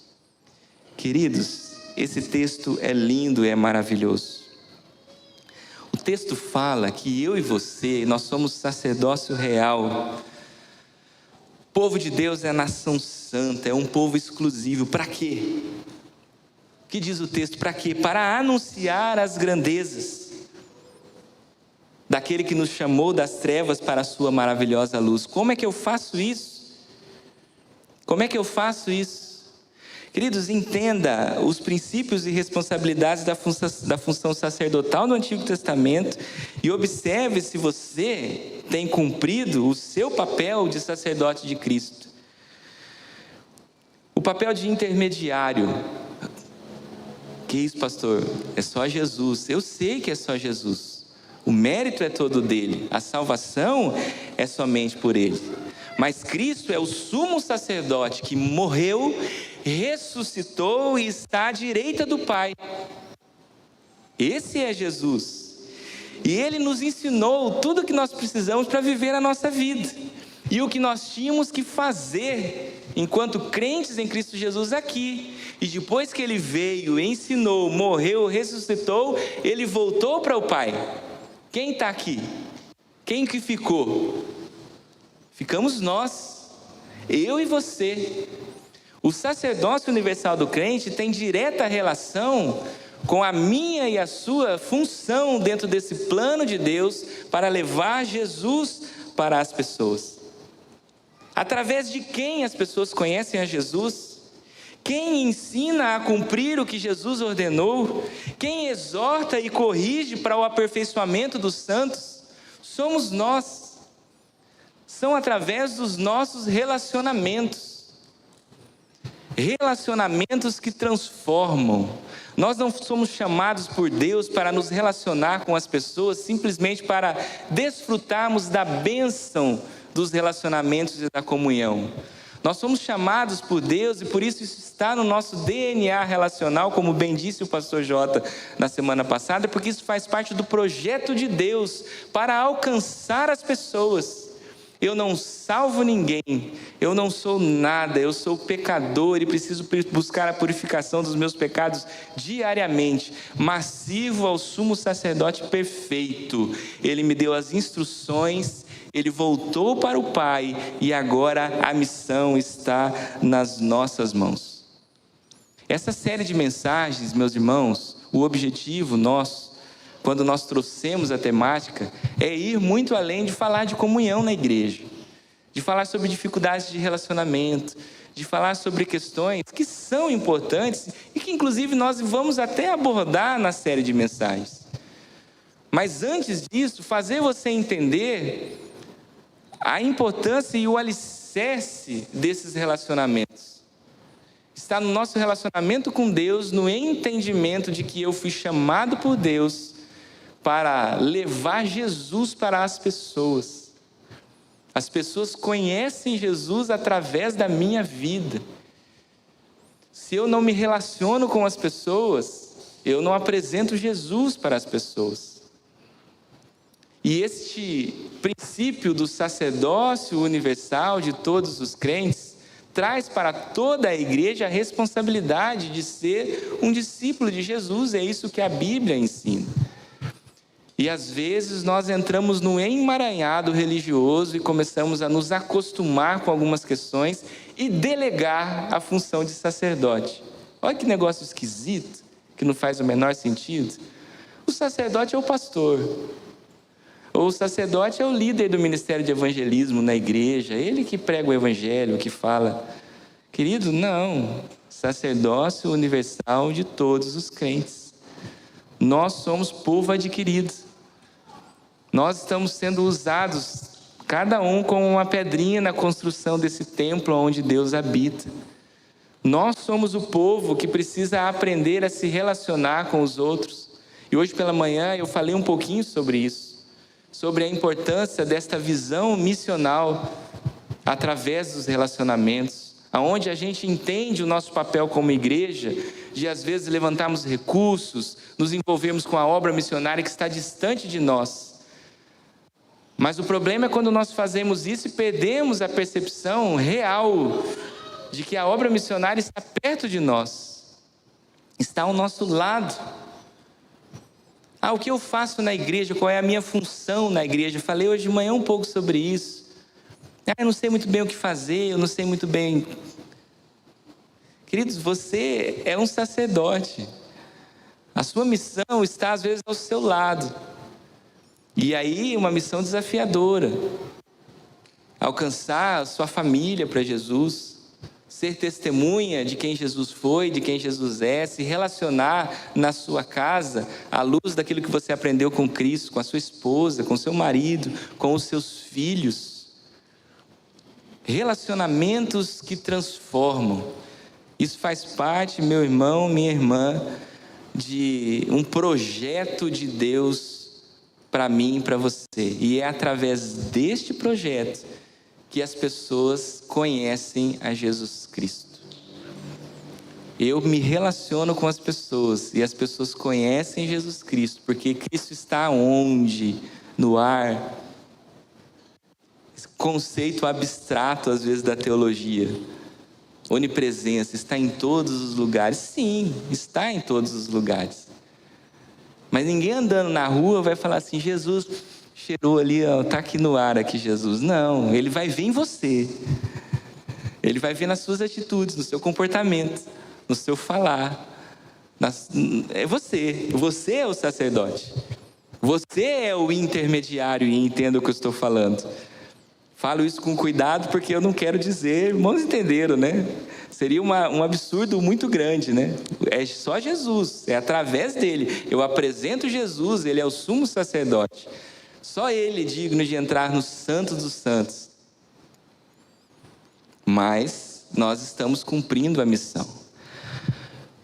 Queridos, esse texto é lindo e é maravilhoso. O texto fala que eu e você, nós somos sacerdócio real. O povo de Deus é a nação santa, é um povo exclusivo. Para quê? O que diz o texto? Para quê? Para anunciar as grandezas. daquele que nos chamou das trevas para a sua maravilhosa luz. Como é que eu faço isso? Como é que eu faço isso? Queridos, entenda os princípios e responsabilidades da função sacerdotal no Antigo Testamento e observe se você tem cumprido o seu papel de sacerdote de Cristo. O papel de intermediário. Que isso, pastor? É só Jesus. Eu sei que é só Jesus. O mérito é todo dele. A salvação é somente por ele. Mas Cristo é o sumo sacerdote que morreu, ressuscitou e está à direita do Pai. Esse é Jesus. E ele nos ensinou tudo o que nós precisamos para viver a nossa vida. E o que nós tínhamos que fazer enquanto crentes em Cristo Jesus aqui. E depois que ele veio, ensinou, morreu, ressuscitou, ele voltou para o Pai. Quem está aqui? Quem que ficou? Ficamos nós, eu e você. O sacerdócio universal do crente tem direta relação com a minha e a sua função dentro desse plano de Deus para levar Jesus para as pessoas. Através de quem as pessoas conhecem a Jesus? Quem ensina a cumprir o que Jesus ordenou? Quem exorta e corrige para o aperfeiçoamento dos santos? Somos nós. São através dos nossos relacionamentos. Relacionamentos que transformam. Nós não somos chamados por Deus para nos relacionar com as pessoas simplesmente para desfrutarmos da bênção dos relacionamentos e da comunhão. Nós somos chamados por Deus e por isso está no nosso DNA relacional, como bem disse o pastor Jota na semana passada, porque isso faz parte do projeto de Deus para alcançar as pessoas. Eu não salvo ninguém, eu não sou nada, eu sou pecador e preciso buscar a purificação dos meus pecados diariamente, mas sirvo ao sumo sacerdote perfeito. Ele me deu as instruções, ele voltou para o Pai e agora a missão está nas nossas mãos. Essa série de mensagens, meus irmãos, o objetivo nosso, quando nós trouxemos a temática, é ir muito além de falar de comunhão na igreja, de falar sobre dificuldades de relacionamento, de falar sobre questões que são importantes e que inclusive nós vamos até abordar na série de mensagens. Mas antes disso, fazer você entender a importância e o alicerce desses relacionamentos. Está no nosso relacionamento com Deus, no entendimento de que eu fui chamado por Deus para levar Jesus para as pessoas. As pessoas conhecem Jesus através da minha vida. Se eu não me relaciono com as pessoas, eu não apresento Jesus para as pessoas. E este princípio do sacerdócio universal de todos os crentes traz para toda a igreja a responsabilidade de ser um discípulo de Jesus. É isso que a Bíblia ensina. E às vezes nós entramos no emaranhado religioso e começamos a nos acostumar com algumas questões e delegar a função de sacerdote. Olha que negócio esquisito, que não faz o menor sentido. O sacerdote é o pastor. Ou o sacerdote é o líder do ministério de evangelismo na igreja, ele que prega o evangelho, que fala. Querido, não. Sacerdócio universal de todos os crentes. Nós somos povo adquirido. Nós estamos sendo usados, cada um como uma pedrinha na construção desse templo onde Deus habita. Nós somos o povo que precisa aprender a se relacionar com os outros. E hoje pela manhã eu falei um pouquinho sobre isso, sobre a importância desta visão missional através dos relacionamentos, aonde a gente entende o nosso papel como igreja, de às vezes levantarmos recursos, nos envolvermos com a obra missionária que está distante de nós. Mas o problema é quando nós fazemos isso e perdemos a percepção real de que a obra missionária está perto de nós, está ao nosso lado. O que eu faço na igreja? Qual é a minha função na igreja? Falei hoje de manhã um pouco sobre isso. Eu não sei muito bem o que fazer, eu não sei muito bem. Queridos, você é um sacerdote. A sua missão está às vezes ao seu lado. E aí, uma missão desafiadora: alcançar a sua família para Jesus, ser testemunha de quem Jesus foi, de quem Jesus é, se relacionar na sua casa à luz daquilo que você aprendeu com Cristo, com a sua esposa, com o seu marido, com os seus filhos. Relacionamentos que transformam. Isso faz parte, meu irmão, minha irmã, de um projeto de Deus para mim e para você. E é através deste projeto que as pessoas conhecem a Jesus Cristo. Eu me relaciono com as pessoas e as pessoas conhecem Jesus Cristo, porque Cristo está onde? No ar. Esse conceito abstrato, às vezes, da teologia. Onipresença, está em todos os lugares. Sim, está em todos os lugares. Mas ninguém andando na rua vai falar assim: Jesus cheirou ali, está aqui no ar, aqui Jesus. Não, ele vai ver em você. Ele vai ver nas suas atitudes, no seu comportamento, no seu falar. É você. Você é o sacerdote. Você é o intermediário, e entenda o que eu estou falando. Falo isso com cuidado porque eu não quero dizer, irmãos entenderam, né? Seria um absurdo muito grande, né? É só Jesus, é através dele. Eu apresento Jesus, ele é o sumo sacerdote. Só ele é digno de entrar no Santo dos Santos. Mas nós estamos cumprindo a missão.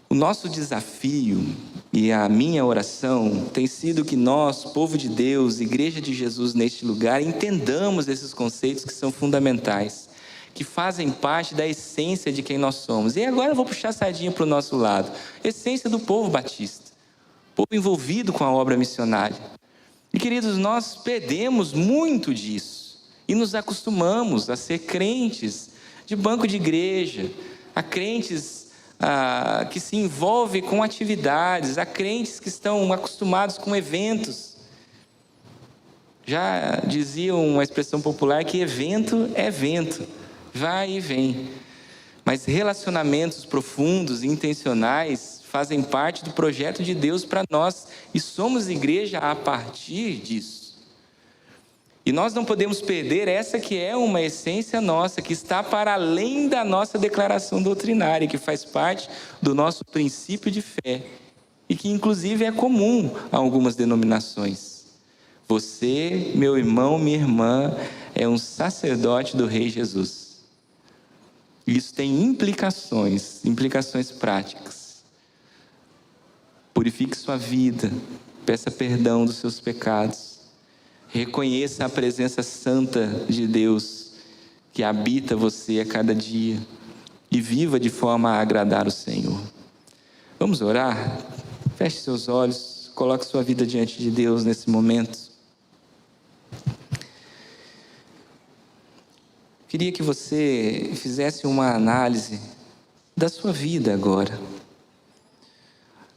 O nosso desafio e a minha oração tem sido que nós, povo de Deus, Igreja de Jesus neste lugar, entendamos esses conceitos que são fundamentais, que fazem parte da essência de quem nós somos. E agora eu vou puxar a sardinha para o nosso lado. Essência do povo batista, povo envolvido com a obra missionária. E queridos, nós perdemos muito disso e nos acostumamos a ser crentes de banco de igreja, a crentes que se envolvem com atividades, a crentes que estão acostumados com eventos. Já dizia uma expressão popular que evento é vento, vai e vem. Mas relacionamentos profundos e intencionais fazem parte do projeto de Deus para nós e somos igreja a partir disso. E nós não podemos perder essa que é uma essência nossa, que está para além da nossa declaração doutrinária, que faz parte do nosso princípio de fé e que inclusive é comum a algumas denominações. Você, meu irmão, minha irmã, é um sacerdote do Rei Jesus. Isso tem implicações práticas. Purifique sua vida, peça perdão dos seus pecados. Reconheça a presença santa de Deus que habita você a cada dia e viva de forma a agradar o Senhor. Vamos orar? Feche seus olhos, coloque sua vida diante de Deus nesse momento. Queria que você fizesse uma análise da sua vida agora.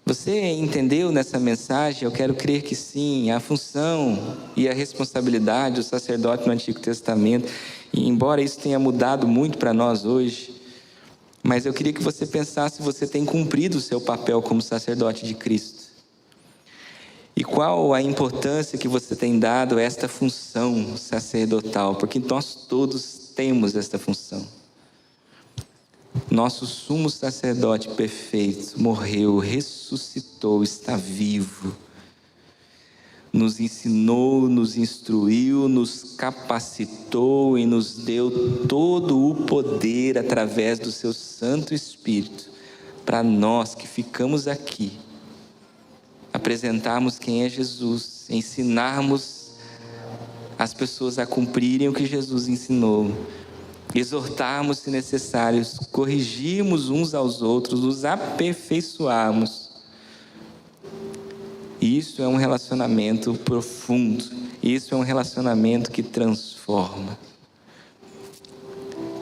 Você entendeu nessa mensagem? Eu quero crer que sim, a função e a responsabilidade do sacerdote no Antigo Testamento, e embora isso tenha mudado muito para nós hoje, mas eu queria que você pensasse se você tem cumprido o seu papel como sacerdote de Cristo. E qual a importância que você tem dado a esta função sacerdotal, porque nós todos temos esta função. Nosso sumo sacerdote perfeito morreu, ressuscitou, está vivo. Nos ensinou, nos instruiu, nos capacitou e nos deu todo o poder através do seu Santo Espírito para nós que ficamos aqui apresentarmos quem é Jesus, ensinarmos as pessoas a cumprirem o que Jesus ensinou, exortarmos se necessários, corrigirmos uns aos outros, nos aperfeiçoarmos. Isso é um relacionamento profundo, isso é um relacionamento que transforma.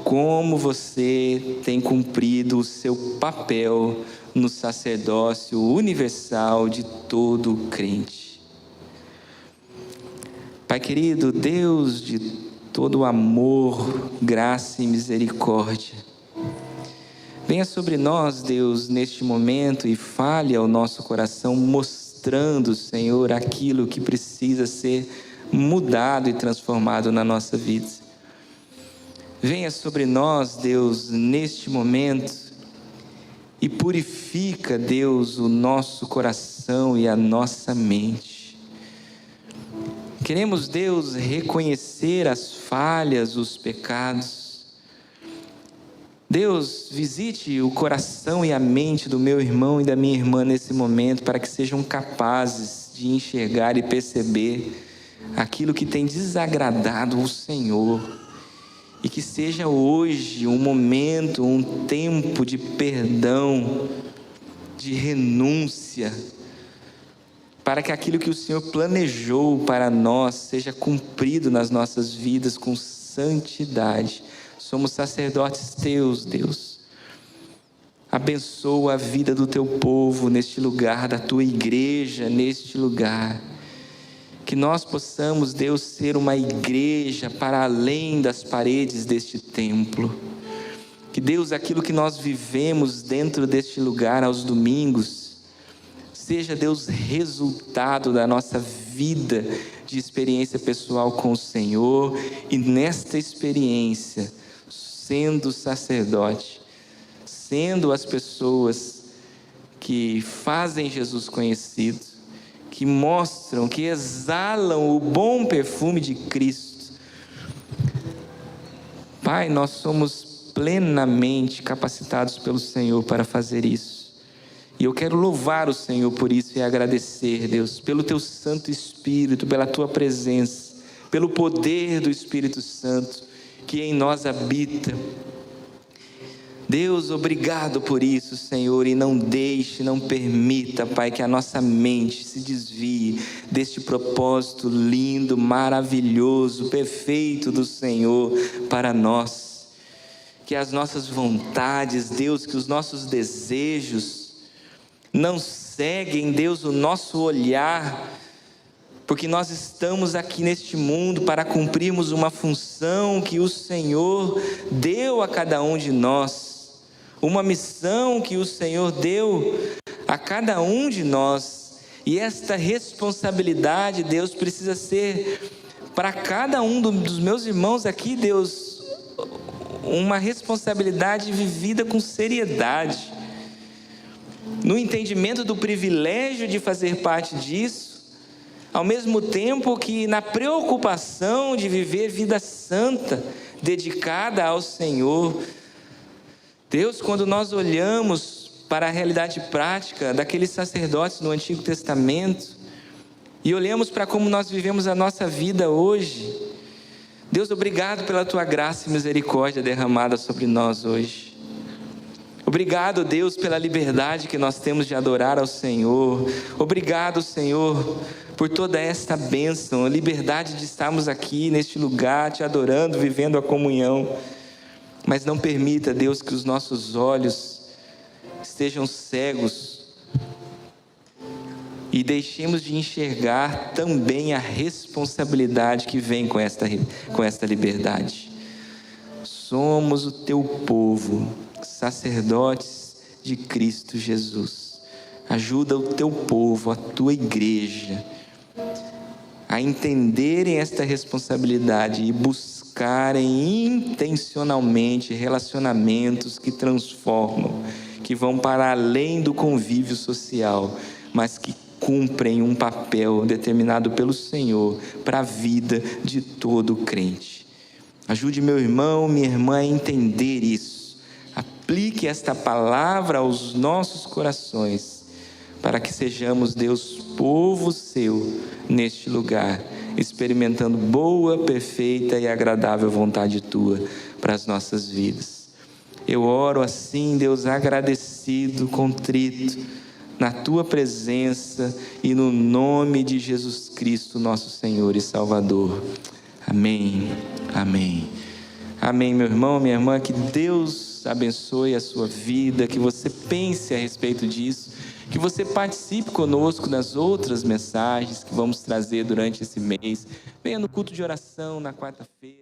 Como você tem cumprido o seu papel no sacerdócio universal de todo crente. Pai querido, Deus de todo amor, graça e misericórdia, venha sobre nós, Deus, neste momento e fale ao nosso coração, mostrando mostrando, Senhor, aquilo que precisa ser mudado e transformado na nossa vida. Venha sobre nós, Deus, neste momento e purifica, Deus, o nosso coração e a nossa mente. Queremos, Deus, reconhecer as falhas, os pecados. Deus, visite o coração e a mente do meu irmão e da minha irmã nesse momento, para que sejam capazes de enxergar e perceber aquilo que tem desagradado o Senhor, e que seja hoje um momento, um tempo de perdão, de renúncia, para que aquilo que o Senhor planejou para nós seja cumprido nas nossas vidas com santidade. Somos sacerdotes teus, Deus. Abençoa a vida do teu povo neste lugar, da tua igreja neste lugar. Que nós possamos, Deus, ser uma igreja para além das paredes deste templo. Que, Deus, aquilo que nós vivemos dentro deste lugar aos domingos, seja, Deus, resultado da nossa vida de experiência pessoal com o Senhor, e nesta experiência, sendo sacerdote, sendo as pessoas que fazem Jesus conhecido, que mostram, que exalam o bom perfume de Cristo. Pai, nós somos plenamente capacitados pelo Senhor para fazer isso. E eu quero louvar o Senhor por isso e agradecer, Deus, pelo teu Santo Espírito, pela tua presença, pelo poder do Espírito Santo que em nós habita. Deus, obrigado por isso, Senhor, e não deixe, não permita, Pai, que a nossa mente se desvie deste propósito lindo, maravilhoso, perfeito do Senhor para nós. Que as nossas vontades, Deus, que os nossos desejos não seguem, Deus, o nosso olhar, porque nós estamos aqui neste mundo para cumprirmos uma função que o Senhor deu a cada um de nós, uma missão que o Senhor deu a cada um de nós, e esta responsabilidade, Deus, precisa ser para cada um dos meus irmãos aqui, Deus, uma responsabilidade vivida com seriedade, no entendimento do privilégio de fazer parte disso, ao mesmo tempo que na preocupação de viver vida santa, dedicada ao Senhor. Deus, quando nós olhamos para a realidade prática daqueles sacerdotes no Antigo Testamento, e olhamos para como nós vivemos a nossa vida hoje, Deus, obrigado pela tua graça e misericórdia derramada sobre nós hoje. Obrigado, Deus, pela liberdade que nós temos de adorar ao Senhor. Obrigado, Senhor, por toda esta bênção, a liberdade de estarmos aqui neste lugar, te adorando, vivendo a comunhão. Mas não permita, Deus, que os nossos olhos estejam cegos e deixemos de enxergar também a responsabilidade que vem com esta liberdade. Somos o teu povo, sacerdotes de Cristo Jesus. Ajuda o teu povo, a tua igreja, a entenderem esta responsabilidade e buscarem intencionalmente relacionamentos que transformam, que vão para além do convívio social, mas que cumprem um papel determinado pelo Senhor para a vida de todo crente. Ajude meu irmão, minha irmã a entender isso. Aplique esta palavra aos nossos corações, para que sejamos, Deus, povo seu neste lugar, experimentando boa, perfeita e agradável vontade tua para as nossas vidas. Eu oro assim, Deus, agradecido, contrito, na tua presença e no nome de Jesus Cristo, nosso Senhor e Salvador. Amém, amém. Amém, meu irmão, minha irmã, que Deus abençoe a sua vida, que você pense a respeito disso, que você participe conosco nas outras mensagens que vamos trazer durante esse mês. Venha no culto de oração na quarta-feira.